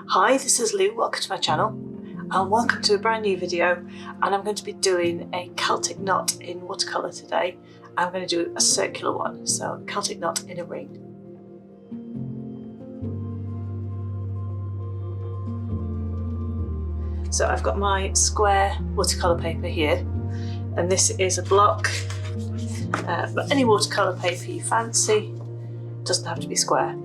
Hi, this is Lou, welcome to my channel and welcome to a brand new video, and I'm going to be doing a Celtic knot in watercolour today. I'm going to do a circular one, so a Celtic knot in a ring. So I've got my square watercolour paper here, and this is a block, but any watercolour paper you fancy, doesn't have to be square.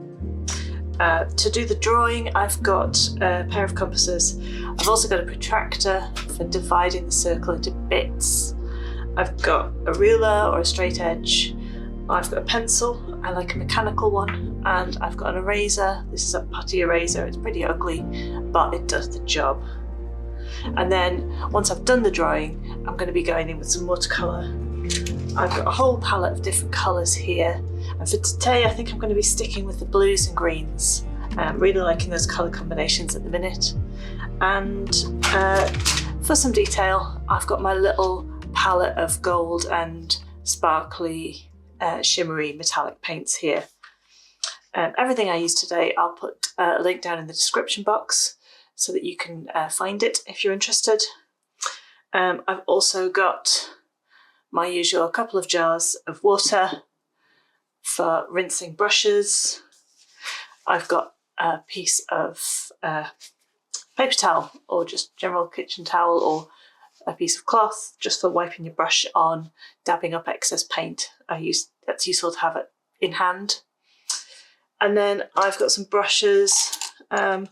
To do the drawing, I've got a pair of compasses. I've also got a protractor for dividing the circle into bits. I've got a ruler or a straight edge. I've got a pencil, I like a mechanical one, and I've got an eraser. This is a putty eraser, it's pretty ugly, but it does the job. And then once I've done the drawing, I'm going to be going in with some watercolour. I've got a whole palette of different colours here, and for today I think I'm going to be sticking with the blues and greens. I'm really liking those colour combinations at the minute. And for some detail, I've got my little palette of gold and sparkly, shimmery metallic paints here. Everything I use today, I'll put a link down in the description box so that you can find it if you're interested. I've also got my usual couple of jars of water for rinsing brushes. I've got a piece of paper towel or just general kitchen towel, or a piece of cloth just for wiping your brush on, dabbing up excess paint. That's useful to have it in hand. And then I've got some brushes. Not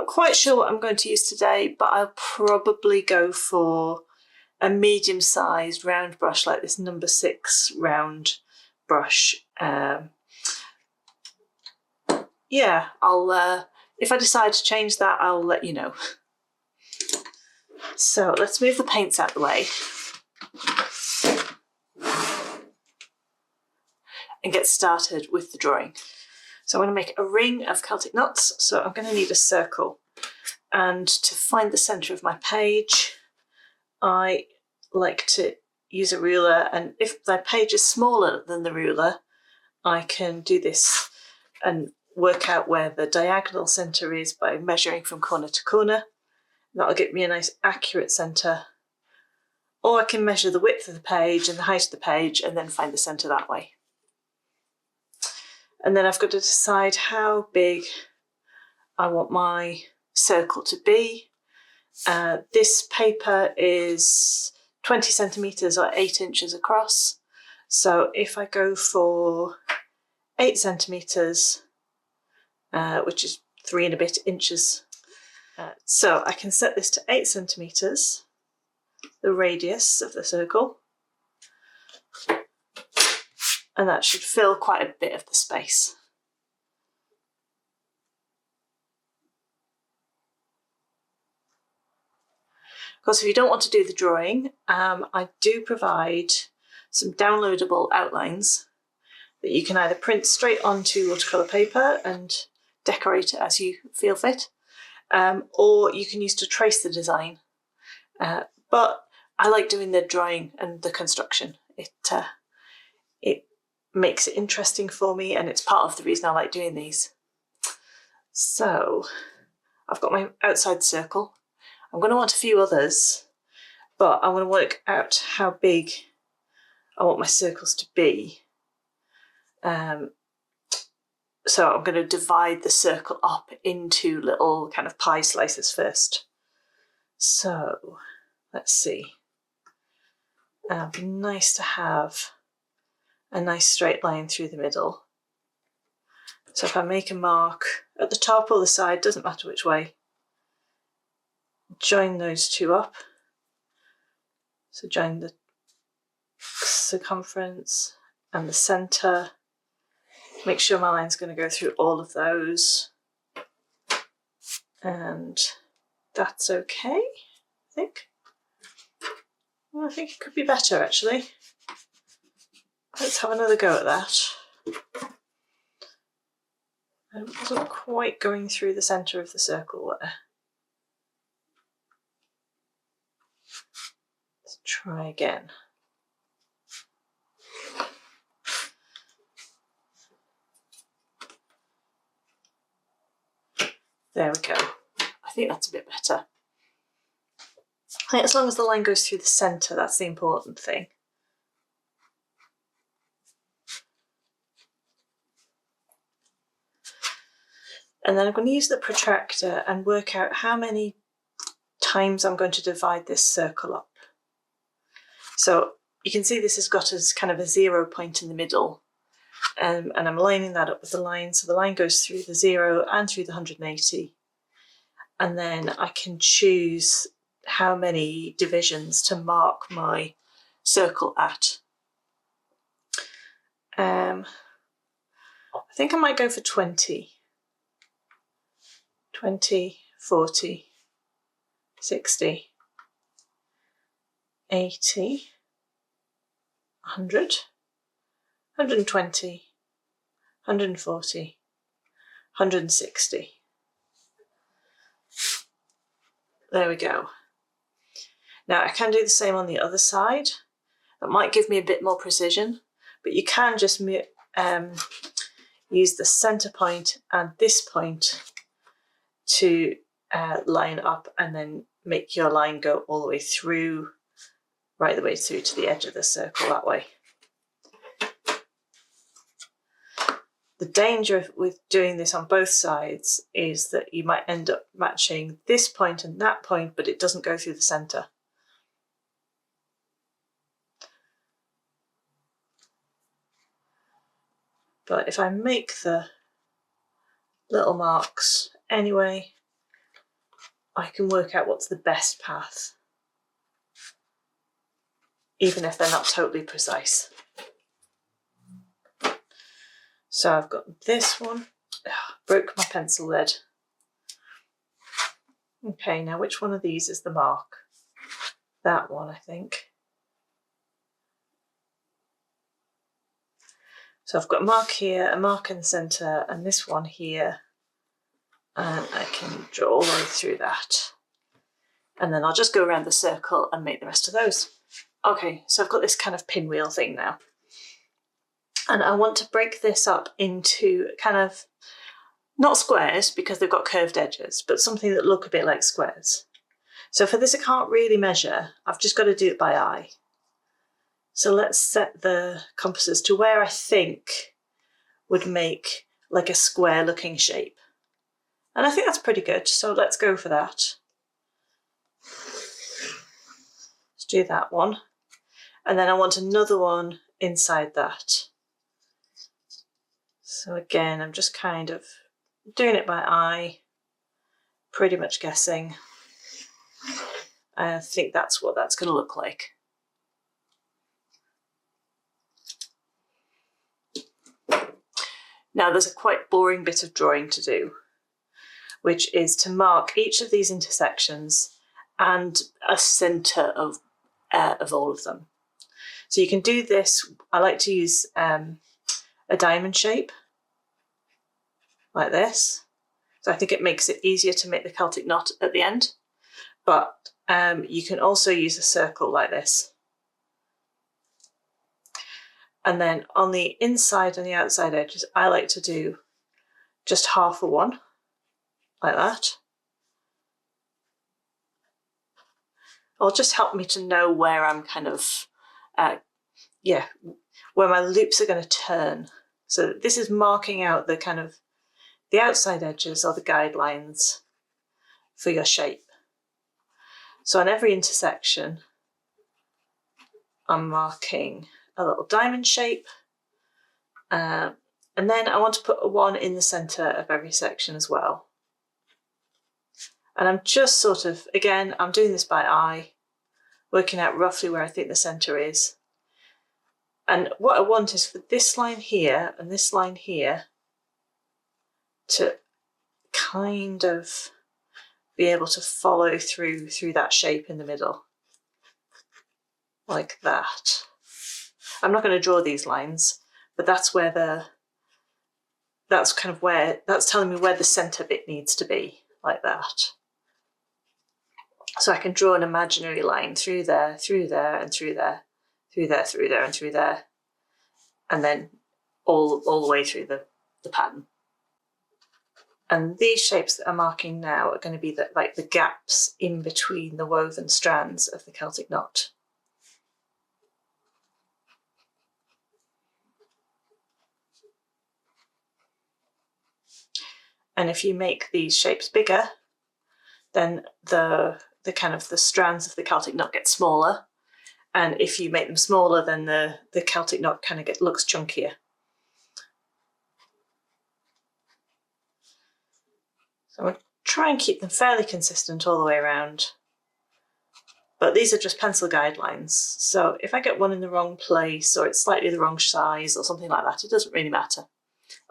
quite sure what I'm going to use today, but I'll probably go for a medium-sized round brush like this number 6 round brush. Yeah, I'll if I decide to change that, I'll let you know. So let's move the paints out of the way and get started with the drawing. So I'm going to make a ring of Celtic knots, so I'm going to need a circle. And to find the centre of my page, I like to use a ruler, and if my page is smaller than the ruler, I can do this and work out where the diagonal centre is by measuring from corner to corner. That'll give me a nice accurate centre. Or I can measure the width of the page and the height of the page and then find the centre that way. And then I've got to decide how big I want my circle to be. This paper is 20 centimetres or 8 inches across. So if I go for 8 centimetres, which is 3 and a bit inches, so I can set this to 8 centimetres, the radius of the circle, and that should fill quite a bit of the space. Of course, if you don't want to do the drawing, I do provide some downloadable outlines that you can either print straight onto watercolour paper and decorate it as you feel fit, or you can use to trace the design. But I like doing the drawing and the construction. It makes it interesting for me, and it's part of the reason I like doing these. So I've got my outside circle. I'm going to want a few others, but I want to work out how big I want my circles to be. So I'm going to divide the circle up into little kind of pie slices first. So let's see. It'd be nice to have a nice straight line through the middle. So if I make a mark at the top or the side, doesn't matter which way, join those two up. So join the circumference and the centre. Make sure my line's going to go through all of those. And that's okay, I think. Well, I think it could be better actually. Let's have another go at that. I wasn't quite going through the centre of the circle there. Let's try again. There we go. think that's a bit better. I think as long as the line goes through the centre, that's the important thing. And then I'm going to use the protractor and work out how many times I'm going to divide this circle up. So you can see this has got as kind of a 0 point in the middle, and I'm lining that up with the line. So the line goes through the 0 and through the 180. And then I can choose how many divisions to mark my circle at. I think I might go for 20. 20, 40, 60, 80, 100, 120, 140, 160. There we go. Now I can do the same on the other side. That might give me a bit more precision, but you can just use the centre point and this point to line up and then make your line go all the way through, right the way through to the edge of the circle that way. The danger with doing this on both sides is that you might end up matching this point and that point, but it doesn't go through the centre. But if I make the little marks anyway, I can work out what's the best path, even if they're not totally precise. So I've got this one. Broke my pencil lead. Okay, now which one of these is the mark? That one, I think. So I've got a mark here, a mark in the centre, and this one here. And I can draw all the way through that. And then I'll just go around the circle and make the rest of those. Okay, so I've got this kind of pinwheel thing now. And I want to break this up into kind of, not squares because they've got curved edges, but something that look a bit like squares. So for this I can't really measure, I've just got to do it by eye. So let's set the compasses to where I think would make like a square looking shape. And I think that's pretty good, so let's go for that. Let's do that one. And then I want another one inside that. So again, I'm just kind of doing it by eye, pretty much guessing. I think that's what that's going to look like. Now there's a quite boring bit of drawing to do, which is to mark each of these intersections and a centre of all of them. So you can do this, I like to use a diamond shape, like this. So I think it makes it easier to make the Celtic knot at the end, but you can also use a circle like this. And then on the inside and the outside edges, I like to do just half a one, like that. It'll just help me to know where I'm kind of, where my loops are going to turn. So this is marking out the kind of, the outside edges are the guidelines for your shape. So on every intersection, I'm marking a little diamond shape. And then I want to put a one in the centre of every section as well. And I'm just sort of, again, I'm doing this by eye, working out roughly where I think the centre is. And what I want is for this line here and this line here to kind of be able to follow through that shape in the middle, like that. I'm not going to draw these lines, but that's where that's telling me where the centre bit needs to be, like that. So I can draw an imaginary line through there, and through there, through there, and through there, and then all the way through the pattern. And these shapes that I'm marking now are going to be like the gaps in between the woven strands of the Celtic knot. And if you make these shapes bigger, then the kind of the strands of the Celtic knot get smaller. And if you make them smaller, then the Celtic knot kind of looks chunkier. So I'm going to try and keep them fairly consistent all the way around. But these are just pencil guidelines. So if I get one in the wrong place or it's slightly the wrong size or something like that, it doesn't really matter.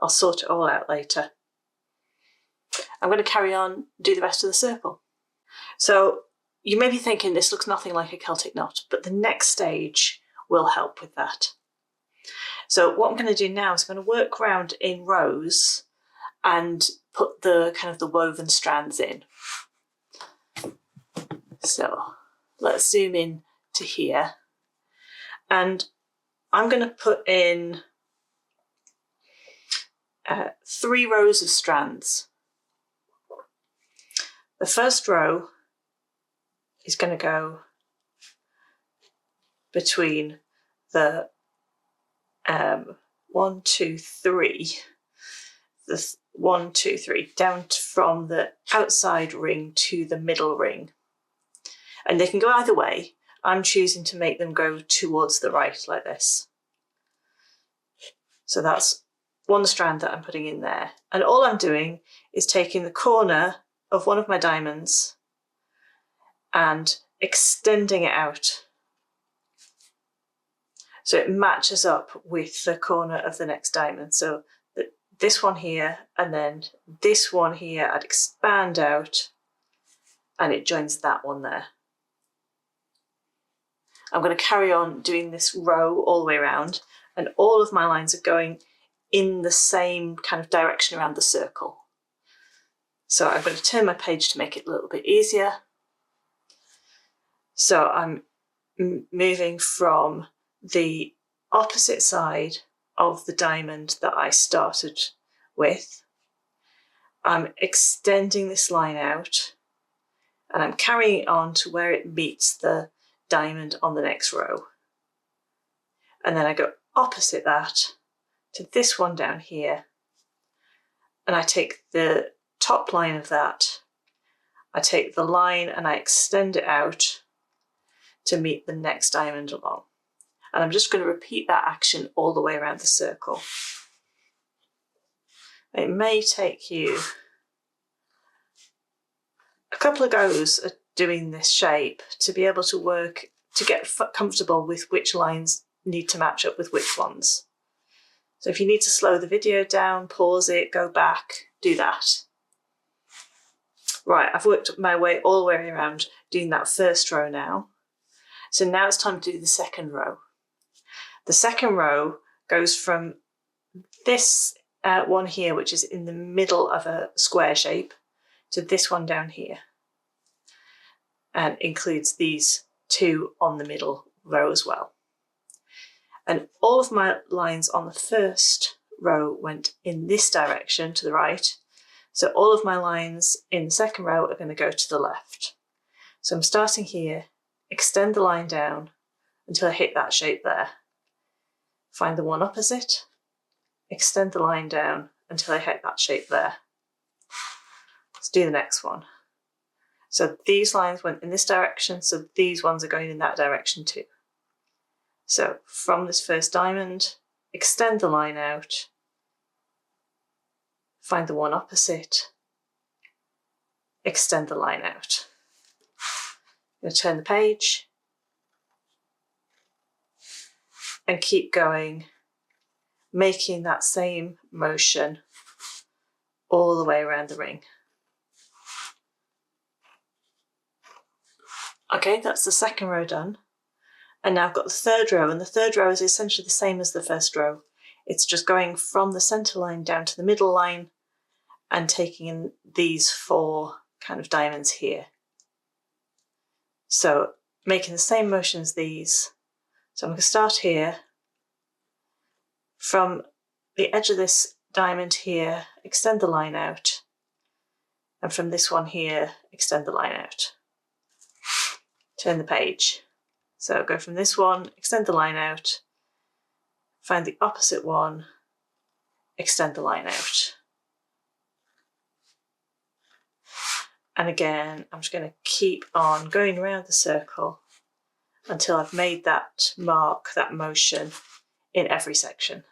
I'll sort it all out later. I'm going to carry on, do the rest of the circle. So you may be thinking this looks nothing like a Celtic knot, but the next stage will help with that. So what I'm going to do now is I'm going to work around in rows and put the kind of the woven strands in. So let's zoom in to here. And I'm going to put in 3 rows of strands. The first row is going to go between the 1, 2, 3, the 1, 2, 3, down from the outside ring to the middle ring. And they can go either way. I'm choosing to make them go towards the right like this. So that's one strand that I'm putting in there. And all I'm doing is taking the corner of one of my diamonds and extending it out so it matches up with the corner of the next diamond. So this one here and then this one here, I'd expand out and it joins that one there. I'm going to carry on doing this row all the way around, and all of my lines are going in the same kind of direction around the circle. So I'm going to turn my page to make it a little bit easier. So I'm moving from the opposite side of the diamond that I started with. I'm extending this line out and I'm carrying it on to where it meets the diamond on the next row. And then I go opposite that to this one down here. And I take the top line of that, I take the line and I extend it out to meet the next diamond along. And I'm just going to repeat that action all the way around the circle. It may take you a couple of goes at doing this shape to be able to get comfortable with which lines need to match up with which ones. So if you need to slow the video down, pause it, go back, do that. Right, I've worked my way all the way around doing that first row now. So now it's time to do the second row. The second row goes from this one here, which is in the middle of a square shape, to this one down here, and includes these 2 on the middle row as well. And all of my lines on the first row went in this direction to the right. So all of my lines in the second row are going to go to the left. So I'm starting here, extend the line down until I hit that shape there. Find the one opposite, extend the line down until I hit that shape there. Let's do the next one. So these lines went in this direction, so these ones are going in that direction too. So from this first diamond, extend the line out, find the one opposite, extend the line out. I'm going to turn the page and keep going, making that same motion all the way around the ring. Okay, that's the second row done. And now I've got the third row, and the third row is essentially the same as the first row. It's just going from the center line down to the middle line and taking in these 4 kind of diamonds here. So making the same motion as these. So I'm going to start here. From the edge of this diamond here, extend the line out, And from this one here, extend the line out. Turn the page. So go from this one, extend the line out, find the opposite one, extend the line out. And again, I'm just going to keep on going around the circle until I've made that mark, that motion in every section.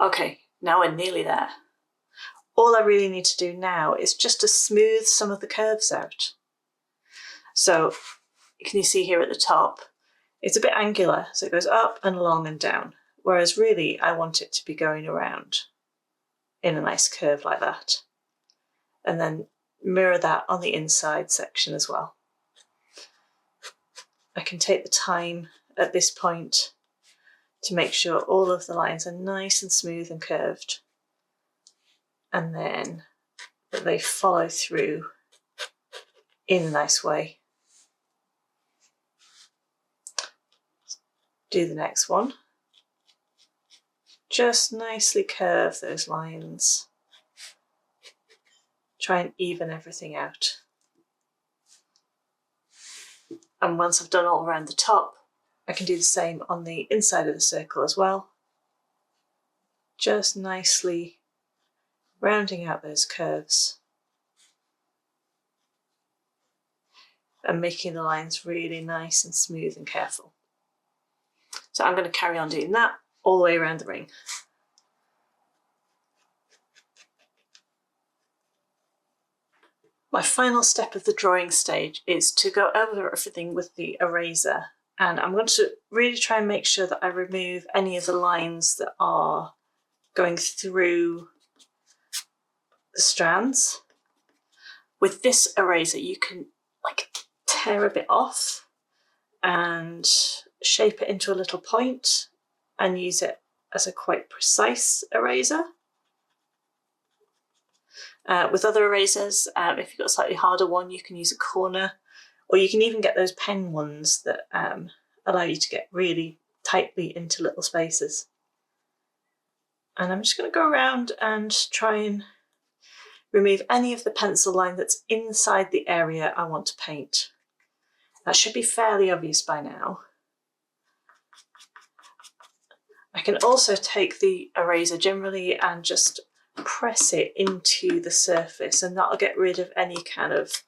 Okay, now we're nearly there. All I really need to do now is just to smooth some of the curves out. So can you see here at the top, it's a bit angular, so it goes up and along and down, whereas really I want it to be going around in a nice curve like that. And then mirror that on the inside section as well. I can take the time at this point to make sure all of the lines are nice and smooth and curved, and then that they follow through in a nice way. Do the next one. Just nicely curve those lines. Try and even everything out. And once I've done all around the top, I can do the same on the inside of the circle as well. Just nicely rounding out those curves and making the lines really nice and smooth and careful. So I'm going to carry on doing that all the way around the ring. My final step of the drawing stage is to go over everything with the eraser, and I'm going to really try and make sure that I remove any of the lines that are going through the strands. With this eraser you can like tear a bit off and shape it into a little point and use it as a quite precise eraser. With other erasers, if you've got a slightly harder one, you can use a corner, or you can even get those pen ones that allow you to get really tightly into little spaces. And I'm just going to go around and try and remove any of the pencil line that's inside the area I want to paint. That should be fairly obvious by now. I can also take the eraser generally and just press it into the surface, and that'll get rid of any kind of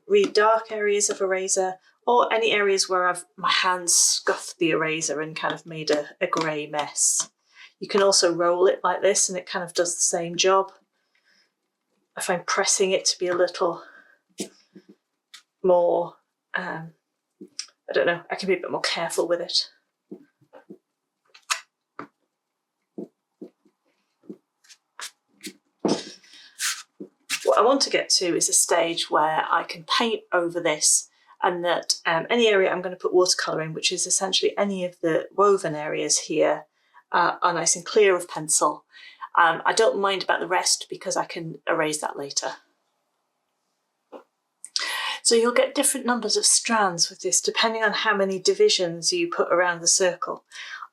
really dark areas of eraser, or any areas where my hands scuffed the eraser and kind of made a grey mess. You can also roll it like this and it kind of does the same job. I find pressing it to be a little more, I don't know, I can be a bit more careful with it. What I want to get to is a stage where I can paint over this, and that any area I'm going to put watercolour in, which is essentially any of the woven areas here, are nice and clear of pencil. I don't mind about the rest because I can erase that later. So you'll get different numbers of strands with this depending on how many divisions you put around the circle.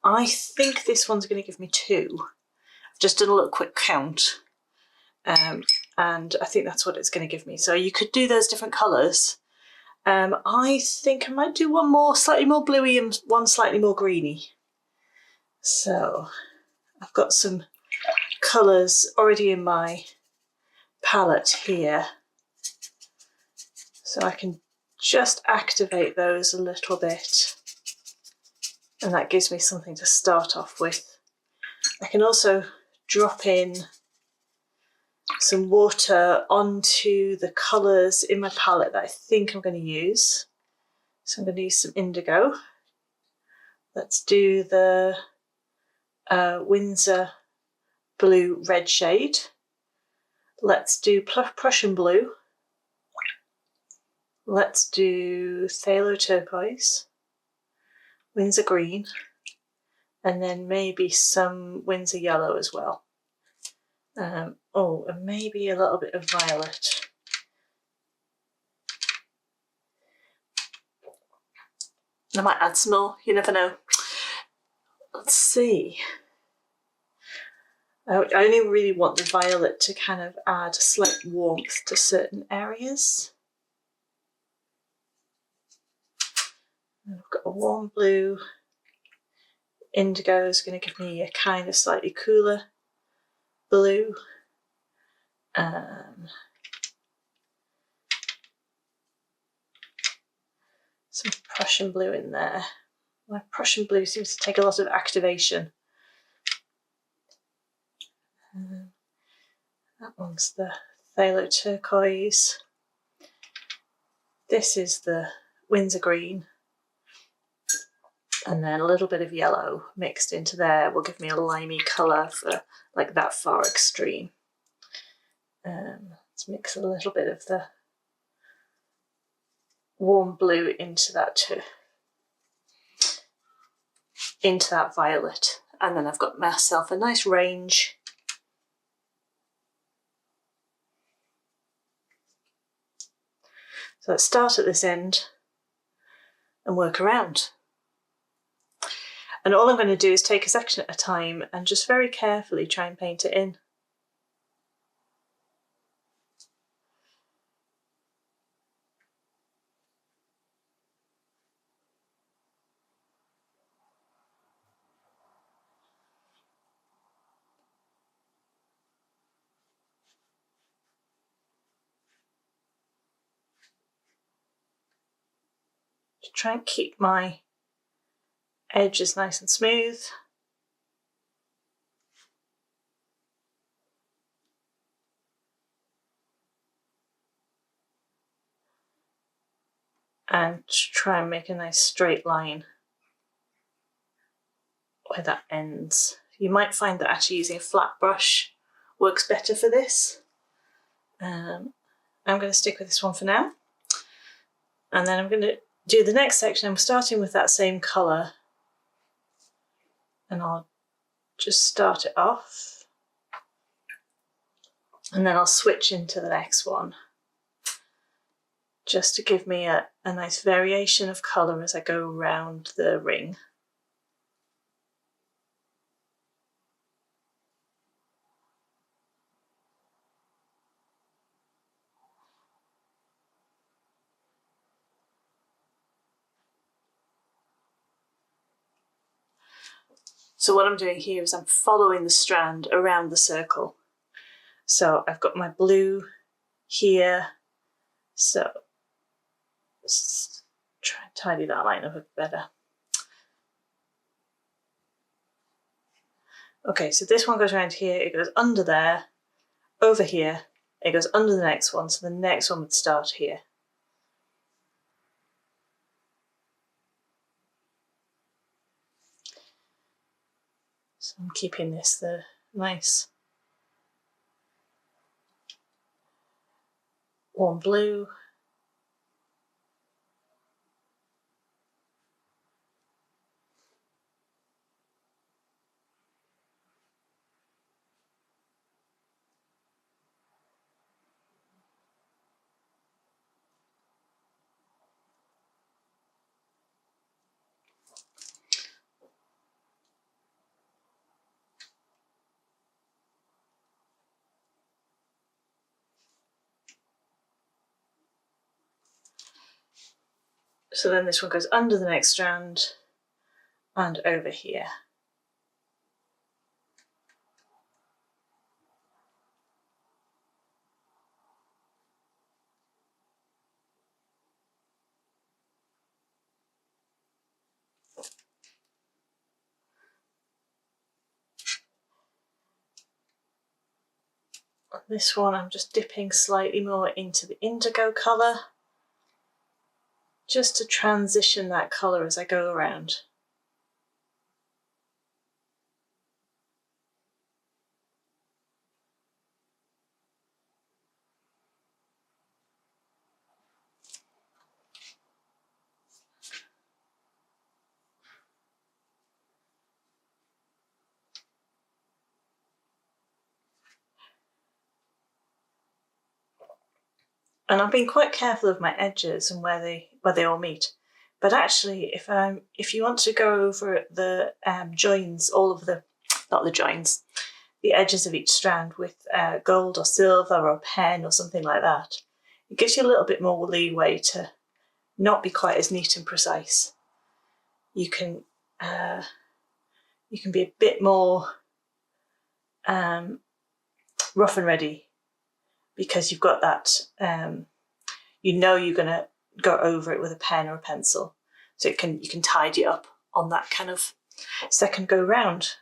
I think this one's going to give me 2. I've just done a little quick count. And I think that's what it's going to give me. So you could do those different colours. I think I might do one more slightly more bluey and one slightly more greeny. So I've got some colours already in my palette here. So I can just activate those a little bit. And that gives me something to start off with. I can also drop in some water onto the colours in my palette that I think I'm going to use. So I'm going to use some indigo. Let's do the Winsor blue red shade. Let's do Prussian blue. Let's do Pthalo turquoise, Winsor green, and then maybe some Winsor yellow as well. Oh, and maybe a little bit of violet. I might add some more, you never know. Let's see. I only really want the violet to kind of add slight warmth to certain areas. And I've got a warm blue. Indigo is going to give me a kind of slightly cooler blue. Some Prussian blue in there. My Prussian blue seems to take a lot of activation. That one's the Pthalo Turquoise. This is the Winsor green. And then a little bit of yellow mixed into there will give me a limey colour for like that far extreme. Let's mix a little bit of the warm blue into that too. Into that violet. And then I've got myself a nice range. So let's start at this end and work around. And all I'm going to do is take a section at a time and just very carefully try and paint it in. To try and keep my edges nice and smooth. And try and make a nice straight line where that ends. You might find that actually using a flat brush works better for this. I'm going to stick with this one for now. And then I'm going to do the next section. I'm starting with that same colour. And I'll just start it off. And then I'll switch into the next one. Just to give me a nice variation of colour as I go around the ring. So what I'm doing here is I'm following the strand around the circle. So I've got my blue here. So let's try and tidy that line up a bit better. Okay, so this one goes around here, it goes under there, over here, it goes under the next one, so the next one would start here. So I'm keeping this the nice warm blue. So then this one goes under the next strand and over here. On this one I'm just dipping slightly more into the indigo colour, just to transition that colour as I go around. And I've been quite careful of my edges and where they all meet. But actually, if you want to go over the joins, all of the, not the joins, the edges of each strand with gold or silver or a pen or something like that, it gives you a little bit more leeway to not be quite as neat and precise. You can be a bit more rough and ready because you've got that, you know you're going to go over it with a pen or a pencil, so you can tidy up on that kind of second go round.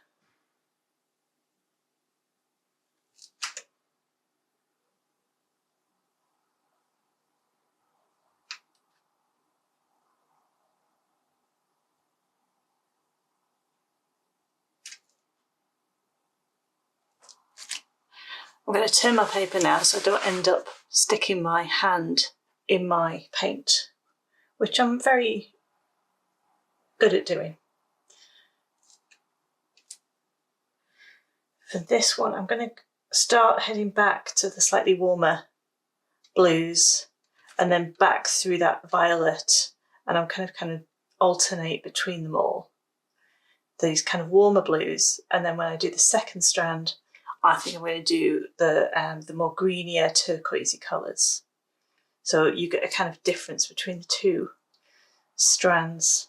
I'm going to turn my paper now so I don't end up sticking my hand in my paint, which I'm very good at doing. For this one, I'm going to start heading back to the slightly warmer blues and then back through that violet, and I'm kind of alternate between them all. These kind of warmer blues, and then when I do the second strand, I think I'm going to do the more greenier turquoisey colours. So you get a kind of difference between the two strands,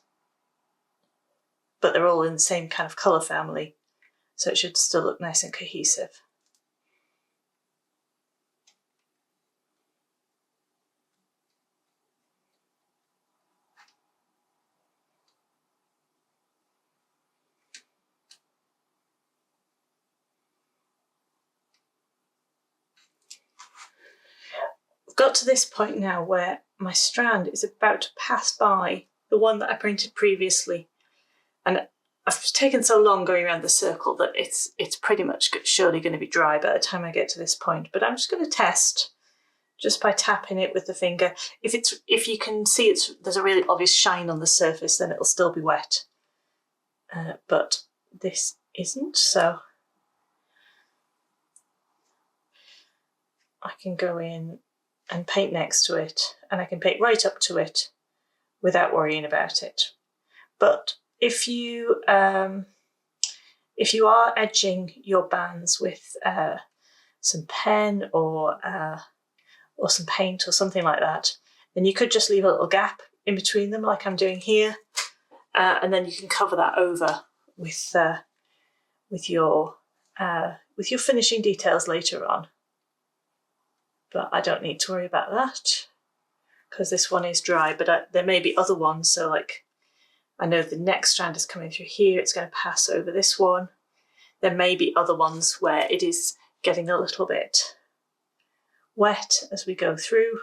but they're all in the same kind of colour family, so it should still look nice and cohesive. I've got to this point now where my strand is about to pass by the one that I printed previously, and I've taken so long going around the circle that it's pretty much surely going to be dry by the time I get to this point. But I'm just going to test just by tapping it with the finger. If you can see there's a really obvious shine on the surface, then it'll still be wet. But this isn't, so I can go in and paint next to it, and I can paint right up to it without worrying about it. But if you are edging your bands with some pen or some paint or something like that, then you could just leave a little gap in between them, like I'm doing here, and then you can cover that over with your finishing details later on. But I don't need to worry about that because this one is dry, but there may be other ones. So like, I know the next strand is coming through here, it's going to pass over this one. There may be other ones where it is getting a little bit wet as we go through.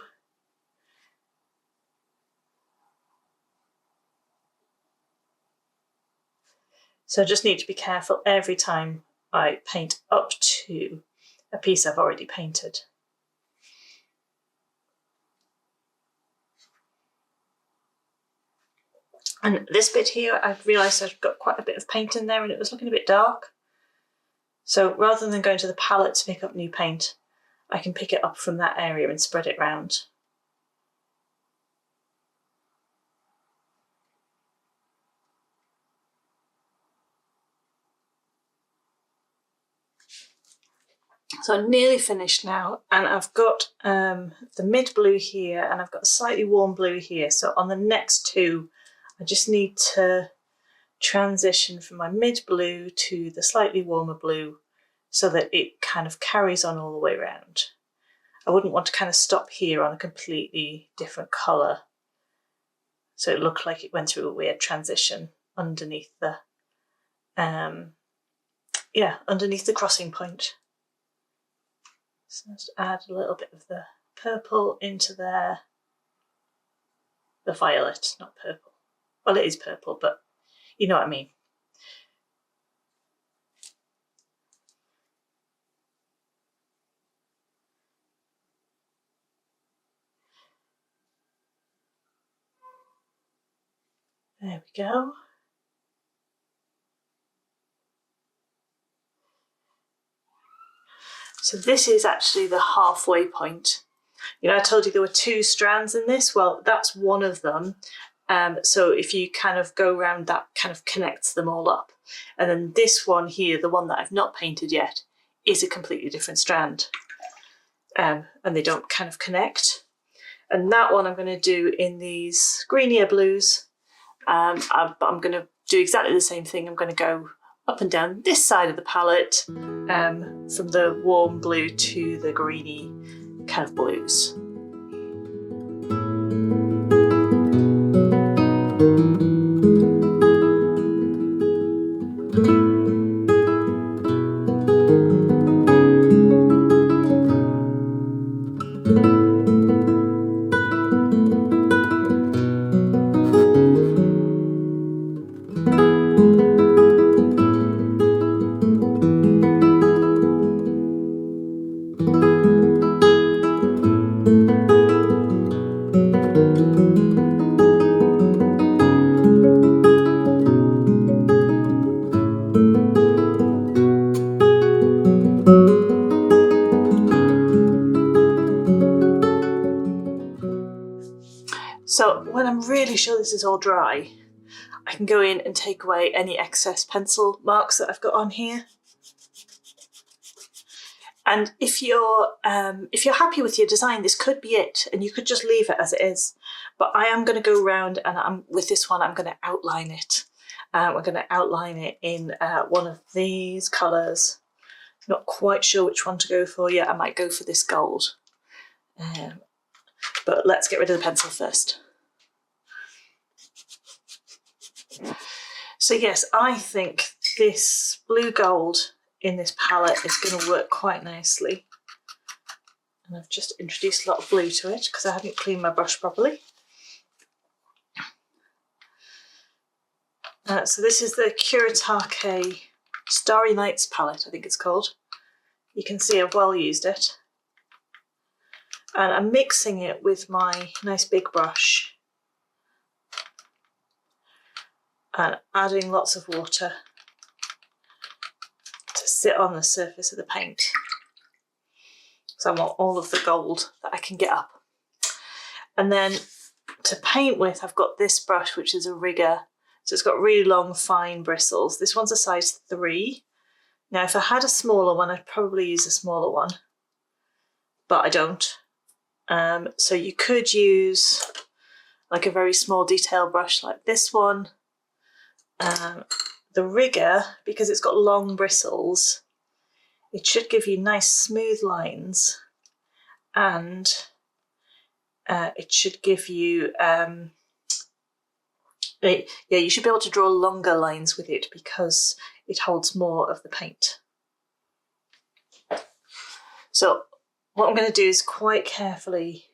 So I just need to be careful every time I paint up to a piece I've already painted. And this bit here, I've realised I've got quite a bit of paint in there and it was looking a bit dark. So rather than going to the palette to pick up new paint, I can pick it up from that area and spread it round. So I'm nearly finished now, and I've got the mid blue here and I've got a slightly warm blue here. So on the next two, I just need to transition from my mid blue to the slightly warmer blue so that it kind of carries on all the way around. I wouldn't want to kind of stop here on a completely different colour, so it looked like it went through a weird transition underneath the underneath the crossing point. So let's add a little bit of the purple into there. The violet, not purple. Well, it is purple, but you know what I mean. There we go. So this is actually the halfway point. You know, I told you there were two strands in this. Well, that's one of them. So if you kind of go around, that kind of connects them all up. And then this one here, the one that I've not painted yet, is a completely different strand, and they don't kind of connect. And that one I'm going to do in these greenier blues. I'm going to do exactly the same thing. I'm going to go up and down this side of the palette, from the warm blue to the greeny kind of blues. So when I'm really sure this is all dry, I can go in and take away any excess pencil marks that I've got on here. And if you're happy with your design, this could be it, and you could just leave it as it is. But I am going to go around, and with this one, I'm going to outline it. We're going to outline it in one of these colours. Not quite sure which one to go for yet. I might go for this gold. But let's get rid of the pencil first. So yes, I think this blue gold in this palette is going to work quite nicely. And I've just introduced a lot of blue to it because I haven't cleaned my brush properly. So this is the Arte Starry Nights palette, I think it's called. You can see I've well used it. And I'm mixing it with my nice big brush and adding lots of water to sit on the surface of the paint. So I want all of the gold that I can get up. And then to paint with, I've got this brush, which is a rigger. So it's got really long, fine bristles. This one's a size 3. Now, if I had a smaller one, I'd probably use a smaller one, but I don't. So you could use like a very small detail brush like this one. The rigger, because it's got long bristles, it should give you nice smooth lines, and it should give you, you should be able to draw longer lines with it because it holds more of the paint. So what I'm going to do is quite carefully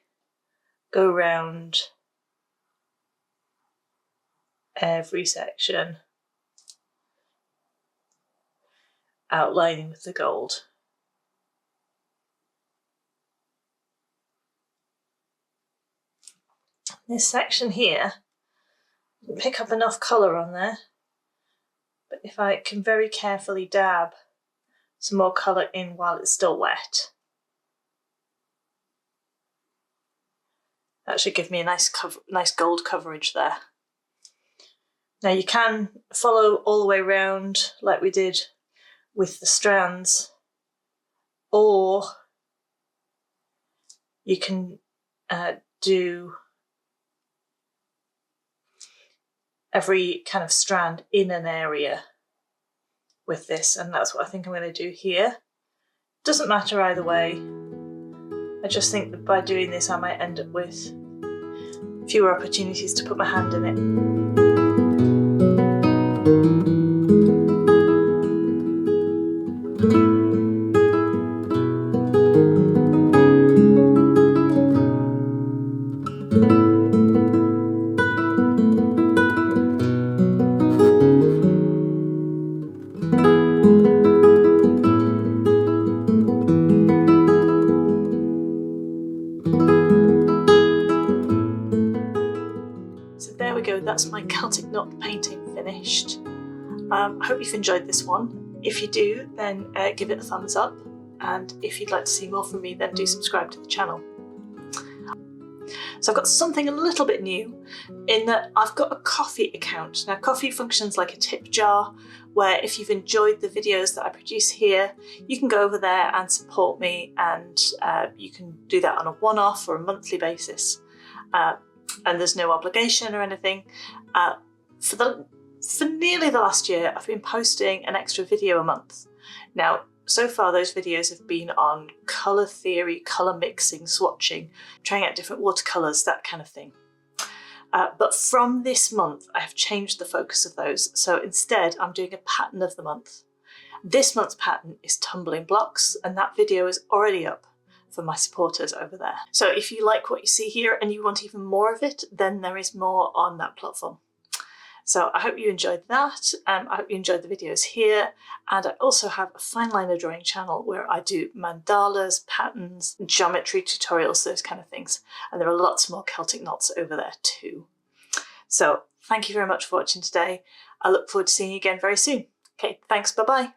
go around every section, outlining with the gold. This section here, I didn't pick up enough colour on there, but if I can very carefully dab some more colour in while it's still wet, that should give me a nice gold coverage there. Now you can follow all the way around like we did with the strands, or you can do every kind of strand in an area with this, and that's what I think I'm going to do here. Doesn't matter either way. I just think that by doing this I might end up with fewer opportunities to put my hand in it. That's my Celtic knot painting finished. I hope you've enjoyed this one. If you do, then give it a thumbs up, and if you'd like to see more from me, then do subscribe to the channel. So I've got something a little bit new in that I've got a Ko-fi account. Now Ko-fi functions like a tip jar, where if you've enjoyed the videos that I produce here, you can go over there and support me, and you can do that on a one-off or a monthly basis. And there's no obligation or anything. For nearly the last year, I've been posting an extra video a month. Now, so far those videos have been on colour theory, colour mixing, swatching, trying out different watercolours, that kind of thing. But from this month, I have changed the focus of those. So instead, I'm doing a pattern of the month. This month's pattern is tumbling blocks, and that video is already up for my supporters over there. So if you like what you see here and you want even more of it, then there is more on that platform. So I hope you enjoyed that. I hope you enjoyed the videos here. And I also have a fine liner drawing channel where I do mandalas, patterns, geometry tutorials, those kind of things. And there are lots more Celtic knots over there too. So thank you very much for watching today. I look forward to seeing you again very soon. Okay, thanks, bye-bye.